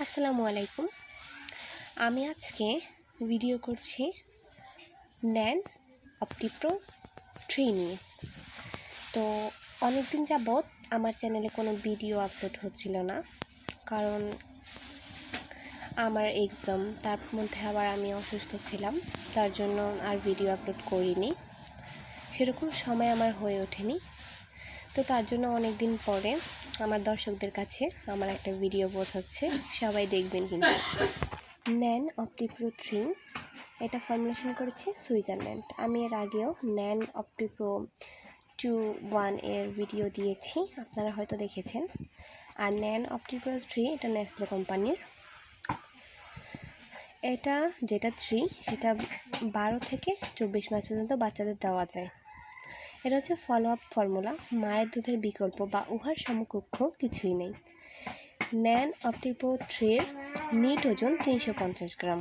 আসসালামু আলাইকুম। আমি আজকে ভিডিও করছি ন্যান অপটিপ্রো 3 নিয়ে। তো অনেকদিন যাবৎ আমার চ্যানেলে কোনো ভিডিও আপলোড হচ্ছিল না, কারণ আমার এক্সাম, তার মধ্যে আবার আমি অসুস্থ ছিলাম, তার জন্য আর ভিডিও আপলোড করিনি। সেরকম সময় আমার হয়ে ওঠেনি। তো তার জন্য অনেক দিন পরে আমার দর্শকদের কাছে আমার একটা ভিডিও পোস্ট হচ্ছে, সবাই দেখবেন কিন্তু। ন্যান অপটিপ্রো 3 এটা ফর্মুলেশন করেছে সুইজারল্যান্ড। আমি এর আগেও ন্যান অপটিপ্রো 2.1 এর ভিডিও দিয়েছি, আপনারা হয়তো দেখেছেন। আর ন্যান অপটিপ্রো 3 এটা নেসলে কোম্পানির। এটা যেটা 3 সেটা 12 থেকে 24 মাস পর্যন্ত বাচ্চাদের দেওয়া যায়। এটা হচ্ছে ফলো আপ ফর্মুলা, মায়ের দুধের বিকল্প বা উহার সমকক্ষ কিছুই নেই। ন্যান অপটিপ্রো 3 নিট ওজন 350 গ্রাম।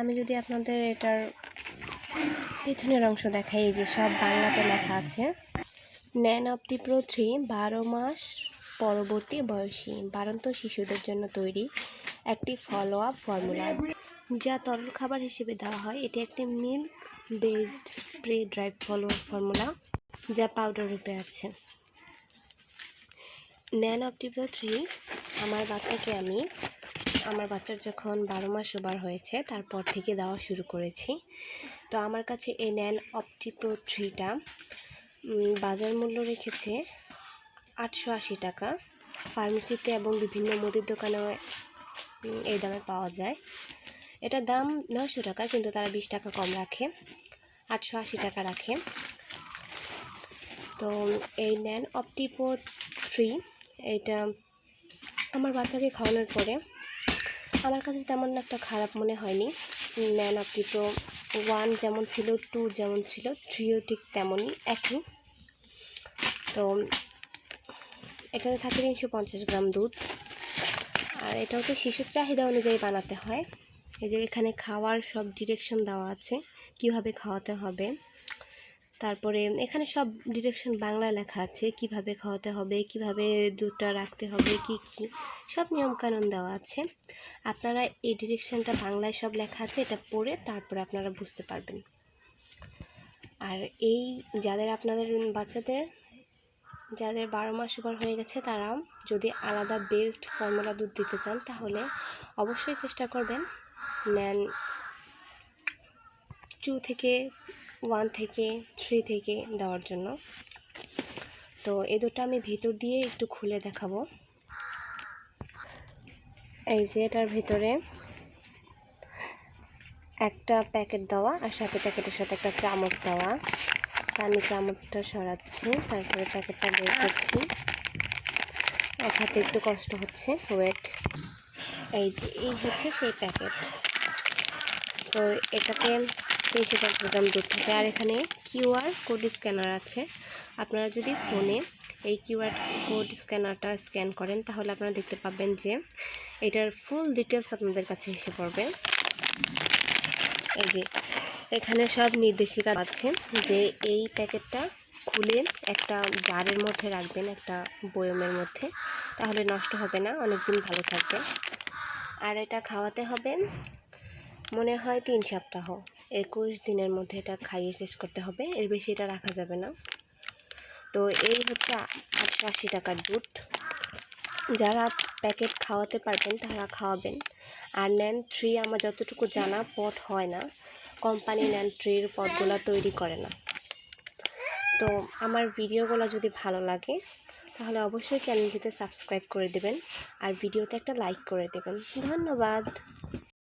আমি যদি আপনাদের এটার পেছনের অংশ দেখাই, যে সব বাংলাতে লেখা আছে। ন্যান অপটিপ্রো 3 12 মাস পরবর্তী বয়সী বাড়ন্ত শিশুদের জন্য তৈরি একটি ফলো আপ ফর্মুলা, যা তরল খাবার হিসেবে দেওয়া হয়। এটি একটি milk based spray drive follow up formula, যা পাউডার রূপে আছে। ন্যান অপটিপ্রো 3 আমার বাচ্চাকে আমার বাচ্চার যখন 12 মাস ওভার হয়েছে তারপর থেকে দেওয়া শুরু করেছি। তো আমার কাছে এই ন্যান অপটিপ্রো 3টা বাজার মূল্য রেখেছে 880 টাকা। ফার্মেসিতে এবং বিভিন্ন মুদির দোকানেও এই দামে পাওয়া যায়। এটার দাম 900 টাকা, কিন্তু তারা 20 টাকা কম রাখে, 880 টাকা রাখে। তো এই ন্যান অপটিপ্রো 3 এটা আমার বাচ্চাকে খাওয়ানোর পরে আমার কাছে তেমন একটা খারাপ মনে হয়নি। ন্যান অপটিপ্রো 1 যেমন ছিল, 2 যেমন ছিল, 3ও ঠিক তেমনই একই। তো এটাতে থাকে 350 গ্রাম দুধ। আর এটা হচ্ছে শিশুর চাহিদা অনুযায়ী বানাতে হয়। এই যে এখানে খাওয়ার সব ডিরেকশন দেওয়া আছে, কিভাবে খাওয়াতে হবে। তারপরে এখানে সব ডিরেকশন বাংলায় লেখা আছে, কিভাবে খাওয়াতে হবে, কিভাবে দুধটা রাখতে হবে, কি কি সব নিয়মকানুন দেওয়া আছে। আপনারা এই ডিরেকশনটা বাংলায় সব লেখা আছে, এটা পড়ে তারপরে আপনারা বুঝতে পারবেন। আর এই আপনাদের বাচ্চাদের যাদের 12 মাস ওভার হয়ে গেছে, তারা যদি আলাদা বেসড ফর্মুলা দুধ দিতে চান, তাহলে অবশ্যই চেষ্টা করবেন ন্যান 2 থেকে 1 থেকে 3 থেকে দেওয়ার জন্য। তো এই দুধটা আমি ভিতর দিয়ে একটু খুলে দেখাবো। এই যে এটার ভিতরে একটা প্যাকেট দেওয়া, আর সাথে প্যাকেটের সাথে একটা চামচ দেওয়া। আমি চামচটা সরাচ্ছি, তারপরে প্যাকেটটা বের করছি। এক হাতে একটু কষ্ট হচ্ছে, ওয়েট। এই যে এই হচ্ছে সেই প্যাকেট। তো এটাতে 350 গ্রাম দুধ থাকে। আর এখানে কিউআর কোড স্ক্যানার আছে। আপনারা যদি ফোনে এই কিউআর কোড স্ক্যানারটা স্ক্যান করেন, তাহলে আপনারা দেখতে পাবেন যে এটার ফুল ডিটেলস আপনাদের কাছে এসে পড়বে। এই যে এখানে সব নির্দেশিকা আছে যে এই প্যাকেটটা খুলে একটা জারের মধ্যে রাখবেন, একটা বয়মের মধ্যে, তাহলে নষ্ট হবে না, অনেকদিন ভালো থাকবে। আর এটা খাওয়াতে হবে মনে হয় 3 সপ্তাহ, 21 দিনের মধ্যে এটা খাইয়ে শেষ করতে হবে, এর বেশি এটা রাখা যাবে না। তো এই হচ্ছে 880 টাকার দুধ। যারা প্যাকেট খাওয়াতে পারবেন তারা খাওয়াবেন। আর ন্যান 3 আমার যতটুকু জানা পট হয় না, কোম্পানি ন্যান 3-র পটগুলো তৈরি করে না। তো আমার ভিডিওগুলো যদি ভালো লাগে তাহলে অবশ্যই চ্যানেলটিতে সাবস্ক্রাইব করে দেবেন, আর ভিডিওতে একটা লাইক করে দেবেন। ধন্যবাদ।